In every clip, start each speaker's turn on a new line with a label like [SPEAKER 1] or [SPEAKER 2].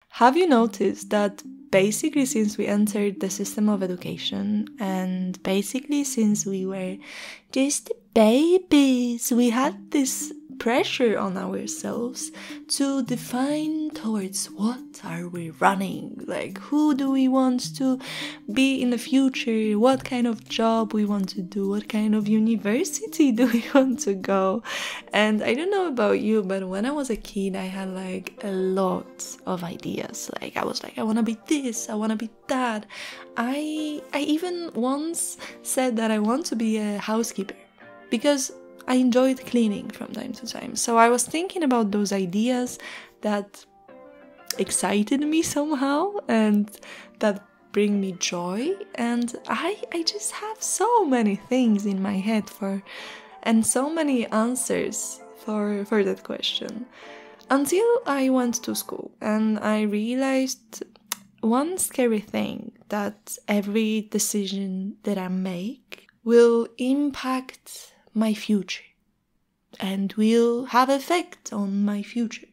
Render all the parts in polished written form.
[SPEAKER 1] have you noticed that basically since we entered the system of education, and basically since we were just babies, we had this pressure on ourselves to define towards what are we running, like who do we want to be in the future, what kind of job we want to do, what kind of university do we want to go. And I don't know about you, but when I was a kid I had like a lot of ideas. Like I was like, I want to be this, I want to be that. I even once said that I want to be a housekeeper because I enjoyed cleaning from time to time. So I was thinking about those ideas that excited me somehow and that bring me joy. And I just have so many things in my head and so many answers for that question. Until I went to school and I realized one scary thing, that every decision that I make will impact my future and will have effect on my future.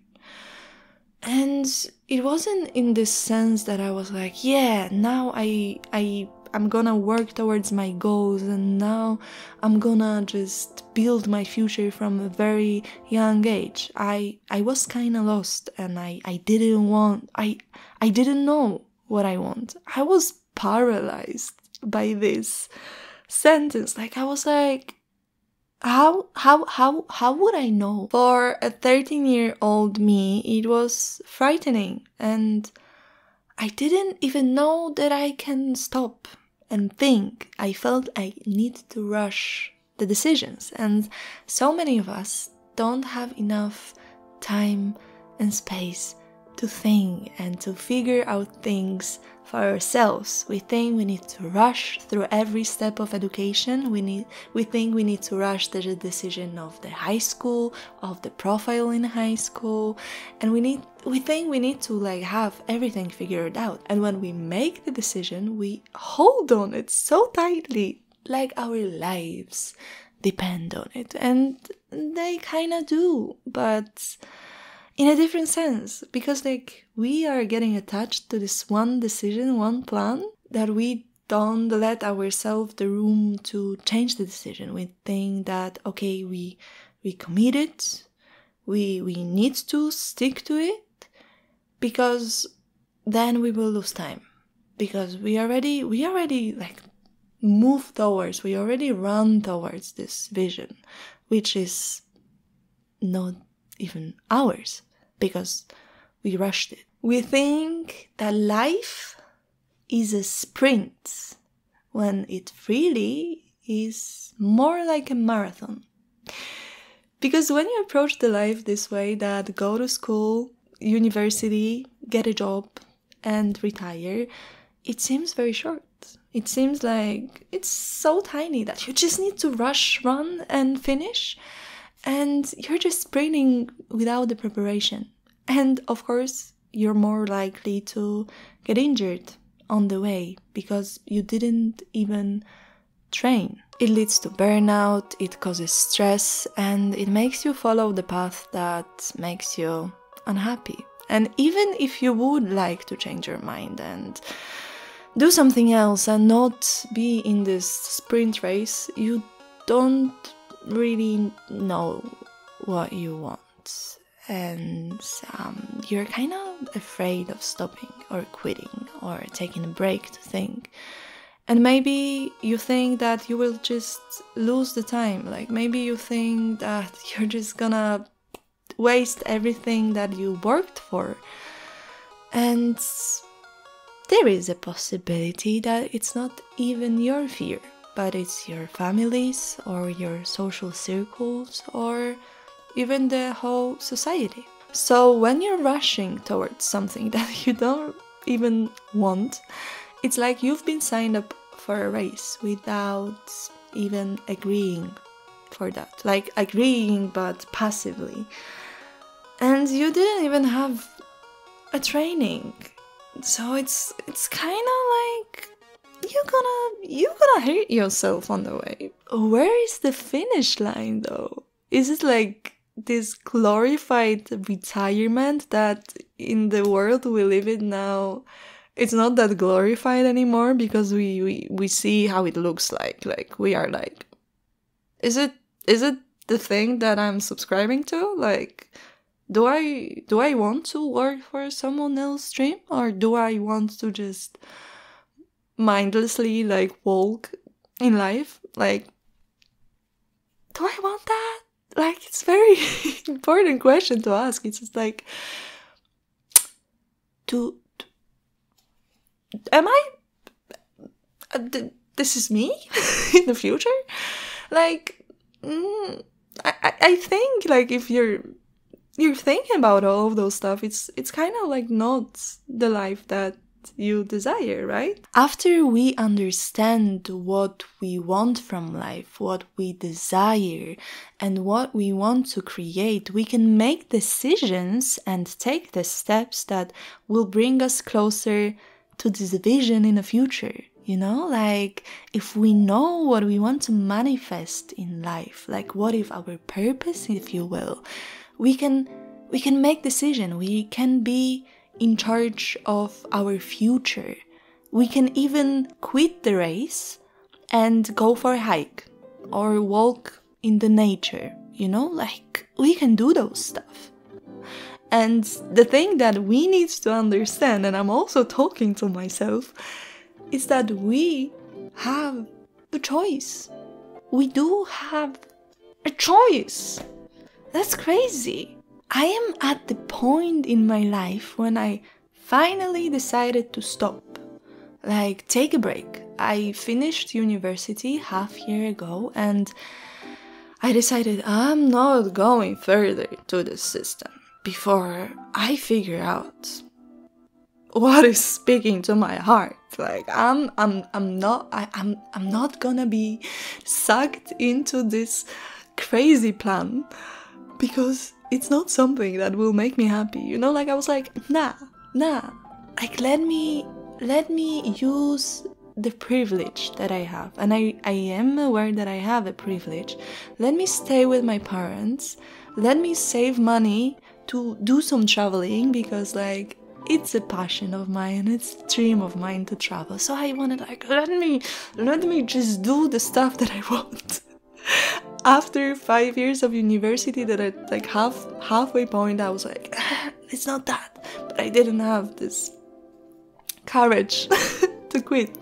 [SPEAKER 1] And it wasn't in this sense that I was like, yeah, now I'm gonna work towards my goals and now I'm gonna just build my future from a very young age. I was kinda lost and I didn't know what I want. I was paralyzed by this sentence. Like I was like, how would I know? For a 13-year-old me, it was frightening, and I didn't even know that I can stop and think. I felt I need to rush the decisions, and so many of us don't have enough time and space to think and to figure out things for ourselves. We think we need to rush through every step of education. We think we need to rush the decision of the high school, of the profile in high school, and we think we need to like have everything figured out. And when we make the decision, we hold on it so tightly, like our lives depend on it. And they kind of do, but in a different sense, because like we are getting attached to this one decision, one plan, that we don't let ourselves the room to change the decision. We think that, okay, we committed, we need to stick to it, because then we will lose time, because we already like move towards, we already run towards this vision, which is not even ours, because we rushed it. We think that life is a sprint, when it really is more like a marathon. Because when you approach the life this way, that go to school, university, get a job, and retire, it seems very short. It seems like it's so tiny that you just need to rush, run, and finish. And you're just sprinting without the preparation. And of course, you're more likely to get injured on the way because you didn't even train. It leads to burnout, it causes stress, and it makes you follow the path that makes you unhappy. And even if you would like to change your mind and do something else and not be in this sprint race, you don't really know what you want, and you're kind of afraid of stopping or quitting or taking a break to think. And maybe you think that you will just lose the time, like maybe you think that you're just gonna waste everything that you worked for. And there is a possibility that it's not even your fear, but it's your family's or your social circles or even the whole society. So when you're rushing towards something that you don't even want, it's like you've been signed up for a race without even agreeing for that. Like agreeing but passively. And you didn't even have a training. So it's kind of like you're gonna hurt yourself on the way. Where is the finish line though? Is it like this glorified retirement that in the world we live in now, it's not that glorified anymore, because we see how it looks like. Like, we are like, is it the thing that I'm subscribing to? Like, do I want to work for someone else's dream, or do I want to just mindlessly like walk in life? Like, do I want that? Like, it's very important question to ask. It's just like, am I this is me in the future? Like, I think, like, if you're thinking about all of those stuff, it's kind of like not the life that you desire, right? After we understand what we want from life, what we desire, and what we want to create, we can make decisions and take the steps that will bring us closer to this vision in the future. You know, like, if we know what we want to manifest in life, like what if our purpose, if you will, we can make decision. We can be in charge of our future. We can even quit the race and go for a hike or walk in the nature, you know, like, we can do those stuff. And the thing that we need to understand, and I'm also talking to myself, is that we have the choice. We do have a choice. That's crazy. I am at the point in my life when I finally decided to stop. Like, take a break. I finished university half year ago, and I decided I'm not going further to the system before I figure out what is speaking to my heart. Like, I'm not gonna be sucked into this crazy plan, because it's not something that will make me happy, you know? Like, I was like, nah. Like, let me use the privilege that I have. And I am aware that I have a privilege. Let me stay with my parents. Let me save money to do some traveling, because, like, it's a passion of mine. It's a dream of mine to travel. So I wanted, like, let me just do the stuff that I want. After 5 years of university, that at like halfway point, I was like, it's not that. But I didn't have this courage to quit.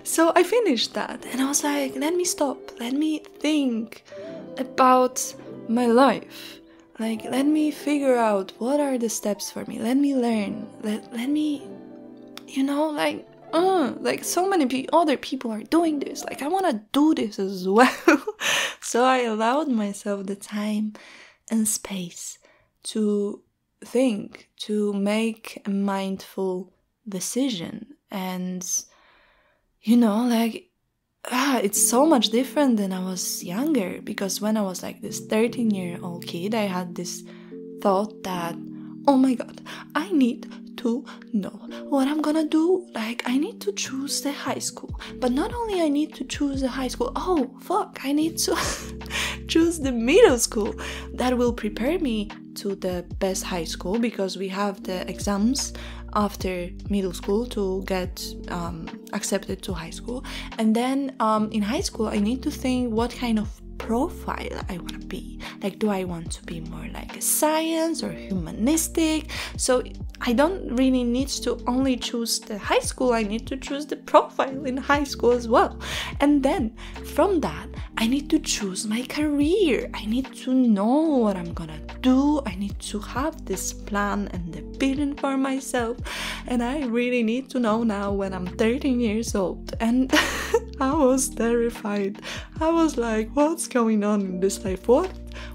[SPEAKER 1] So I finished that, and I was like, let me stop. Let me think about my life. Like, let me figure out what are the steps for me. Let me learn. Let me, you know, like so many other people are doing this. Like, I want to do this as well. So I allowed myself the time and space to think, to make a mindful decision. And, you know, like, it's so much different than I was younger. Because when I was like this 13-year-old kid, I had this thought that, oh my god, I need to know what I'm gonna do. Like, I need to choose the high school. But not only I need to choose the high school, oh fuck, I need to choose the middle school that will prepare me to the best high school, because we have the exams after middle school to get accepted to high school. And then in high school, I need to think what kind of profile I want to be. Like, do I want to be more like a science or humanistic? So I don't really need to only choose the high school, I need to choose the profile in high school as well. And then from that, I need to choose my career. I need to know what I'm gonna do. I need to have this plan and the vision for myself. And I really need to know now when I'm 13 years old. And I was terrified. I was like, what's going on in this life?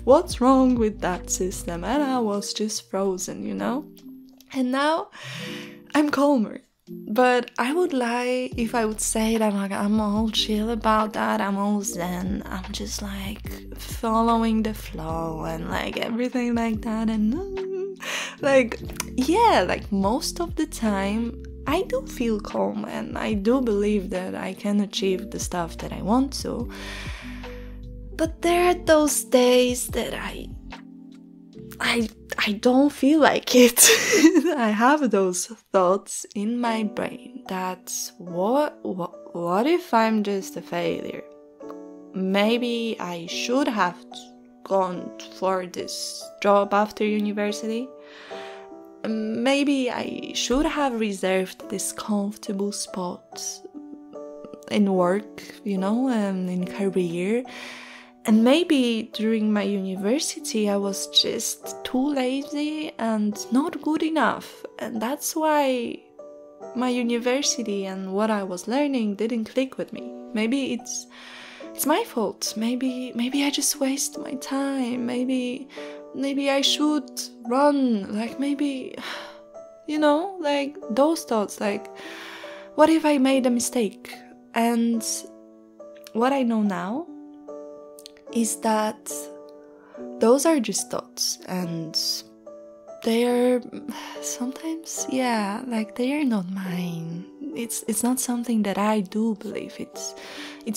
[SPEAKER 1] What's wrong with that system? And I was just frozen, you know? And now I'm calmer. But I would lie if I would say that I'm all chill about that. I'm all zen. I'm just like following the flow and like everything like that. And like, yeah, like most of the time I do feel calm and I do believe that I can achieve the stuff that I want to. But there are those days that I I don't feel like it. I have those thoughts in my brain that what if I'm just a failure? Maybe I should have gone for this job after university. Maybe I should have reserved this comfortable spot in work, in career. And maybe during my university I was just too lazy and not good enough. And that's why my university and what I was learning didn't click with me. Maybe it's my fault. Maybe I just waste my time. Maybe I should run. Like maybe, like those thoughts. Like, what if I made a mistake? And what I know now is that those are just thoughts, and they are sometimes, they are not mine. It's not something that I do believe. It's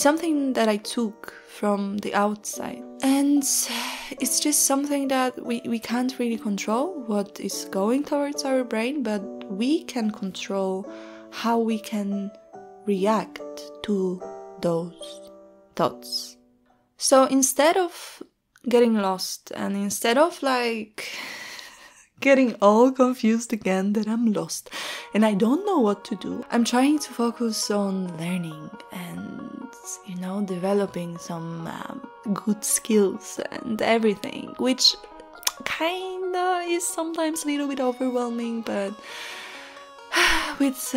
[SPEAKER 1] something that I took from the outside, and it's just something that we can't really control what is going towards our brain, but we can control how we can react to those thoughts. So instead of getting lost, and instead of getting all confused again that I'm lost and I don't know what to do, I'm trying to focus on learning and, developing some good skills and everything, which kinda is sometimes a little bit overwhelming, but with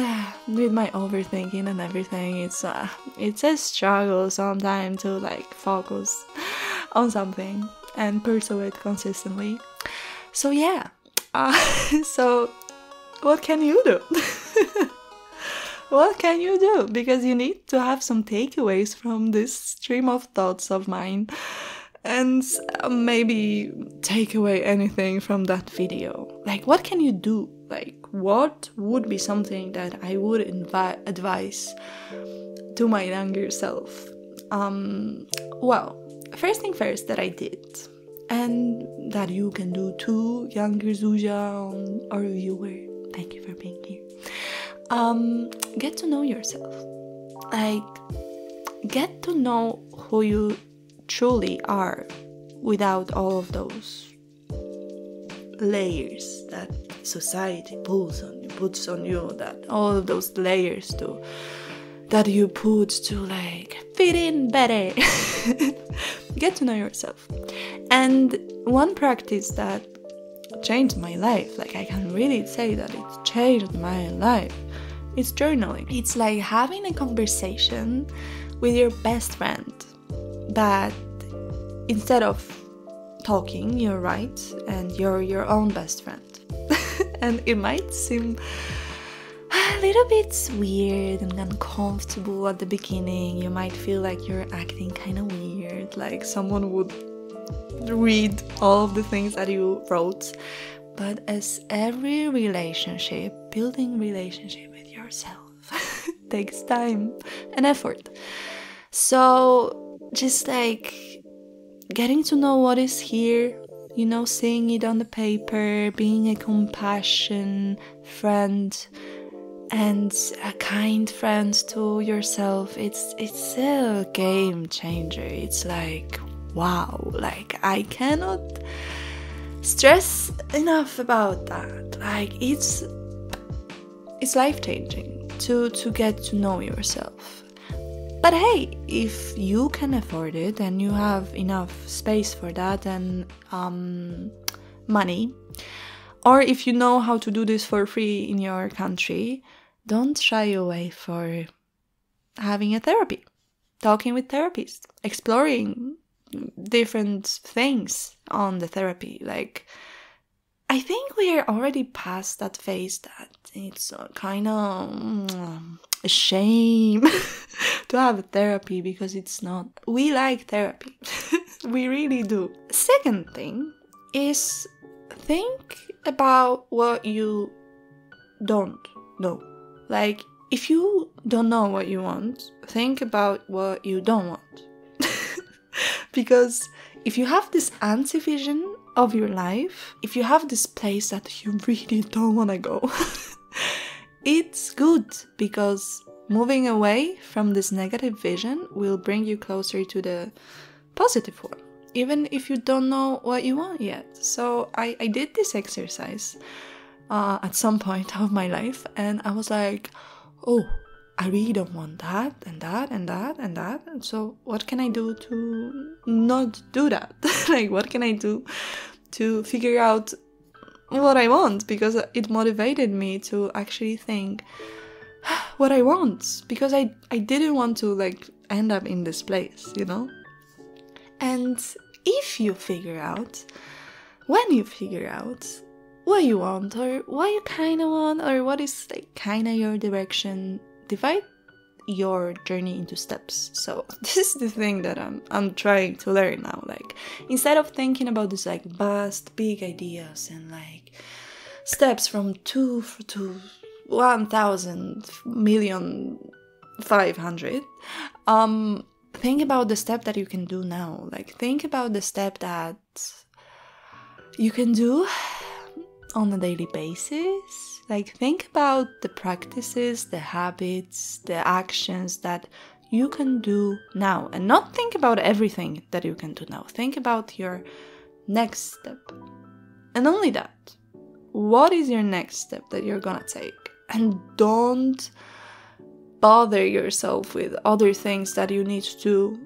[SPEAKER 1] my overthinking and everything, it's a struggle sometimes to focus on something and pursue it consistently. So yeah, so what can you do? What can you do? Because you need to have some takeaways from this stream of thoughts of mine, and maybe take away anything from that video. What can you do? What would be something that I would advise to my younger self? Well, first thing first that I did, and that you can do too, younger Zuzanna or viewer, thank you for being here. Get to know yourself. Get to know who you truly are without all of those layers that society puts on you, that all of those layers that you put to fit in better. Get to know yourself. And one practice that changed my life, I can really say that it changed my life, is journaling. It's like having a conversation with your best friend, that instead of talking, you write, and you're your own best friend. And it might seem a little bit weird and uncomfortable at the beginning. You might feel like you're acting kind of weird, like someone would read all of the things that you wrote. But as every relationship, building relationship with yourself takes time and effort. So just getting to know what is here, seeing it on the paper, being a compassionate friend and a kind friend to yourself, it's a game changer. It's wow, I cannot stress enough about that. It's life-changing to get to know yourself. But hey, if you can afford it and you have enough space for that and money, or if you know how to do this for free in your country, don't shy away for having a therapy, talking with therapists, exploring different things on the therapy. I think we are already past that phase that it's kind of a shame to have a therapy, because it's not. We like therapy. We really do. Second thing is, think about what you don't know. If you don't know what you want, think about what you don't want. Because if you have this anti-vision of your life, if you have this place that you really don't want to go, it's good, because moving away from this negative vision will bring you closer to the positive one, even if you don't know what you want yet. So I did this exercise at some point of my life, and I was like, oh, I really don't want that and that and that and that. And so what can I do to not do that? Like, what can I do to figure out what I want? Because it motivated me to actually think what I want, because I didn't want to like end up in this place, you know? And if you figure out, when you figure out what you want, or what you kind of want, or what is like kind of your direction, divide your journey into steps. So this is the thing that I'm trying to learn now. Like, instead of thinking about this like vast big ideas and like steps from 2 to 1,000 million 500, think about the step that you can do now. Like, think about the step that you can do on a daily basis. Like, think about the practices, the habits, the actions that you can do now, and not think about everything that you can do now. Think about your next step, and only that. What is your next step that you're gonna take? And don't bother yourself with other things that you need to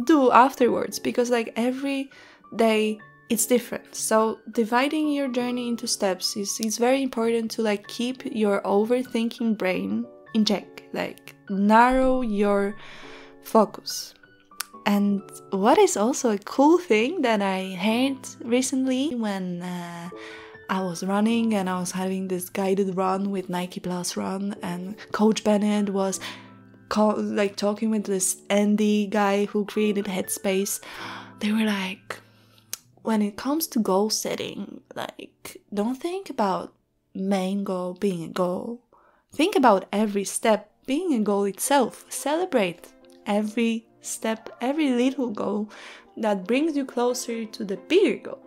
[SPEAKER 1] do afterwards, because like every day it's different. So dividing your journey into steps is very important to like keep your overthinking brain in check, like narrow your focus. And what is also a cool thing that I heard recently when I was running and I was having this guided run with Nike Plus Run, and Coach Bennett was talking with this Andy guy who created Headspace. They were like, when it comes to goal setting, like, don't think about main goal being a goal. Think about every step being a goal itself. Celebrate every step, every little goal that brings you closer to the bigger goal,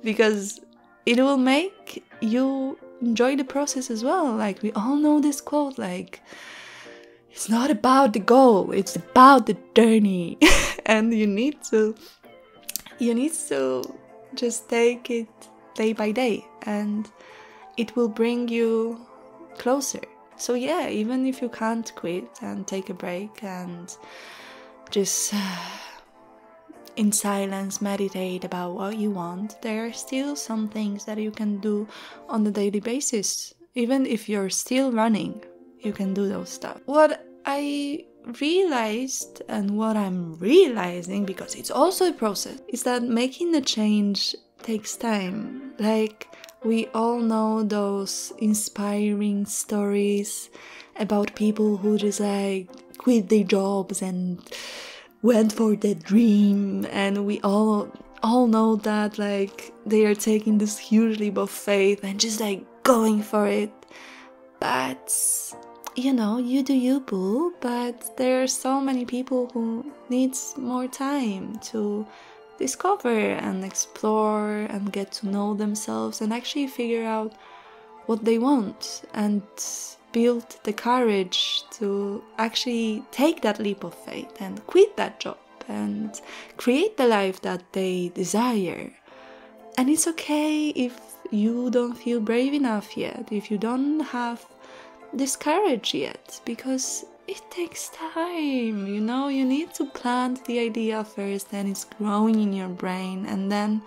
[SPEAKER 1] because it will make you enjoy the process as well. Like, we all know this quote, like, it's not about the goal, it's about the journey. And you need to just take it day by day, and it will bring you closer. So yeah, even if you can't quit and take a break and just in silence meditate about what you want, there are still some things that you can do on a daily basis. Even if you're still running, you can do those stuff. What I realized, and what I'm realizing, because it's also a process, is that making a change takes time. Like, we all know those inspiring stories about people who just like quit their jobs and went for their dream, and we all know that like they are taking this huge leap of faith and just like going for it. But you know, you do you, boo. But there are so many people who needs more time to discover and explore and get to know themselves and actually figure out what they want and build the courage to actually take that leap of faith and quit that job and create the life that they desire. And it's okay if you don't feel brave enough yet, if you don't have this courage yet, because it takes time, you know. You need to plant the idea first, and it's growing in your brain, and then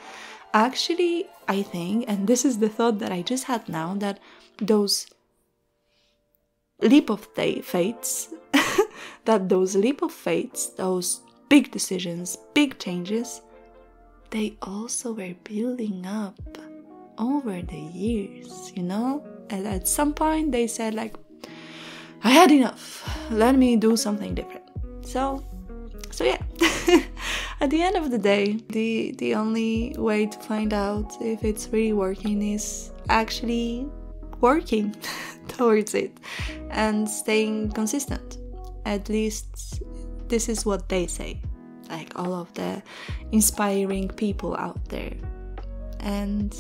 [SPEAKER 1] actually I think, and this is the thought that I just had now, that those leap of fates those big decisions, big changes, they also were building up over the years, you know. And at some point they said like, I had enough, let me do something different. So yeah. At the end of the day, the only way to find out if it's really working is actually working towards it and staying consistent. At least this is what they say, like all of the inspiring people out there. And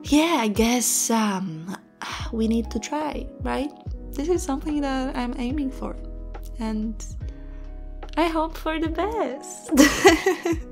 [SPEAKER 1] yeah, I guess we need to try, right? This is something that I'm aiming for, and I hope for the best.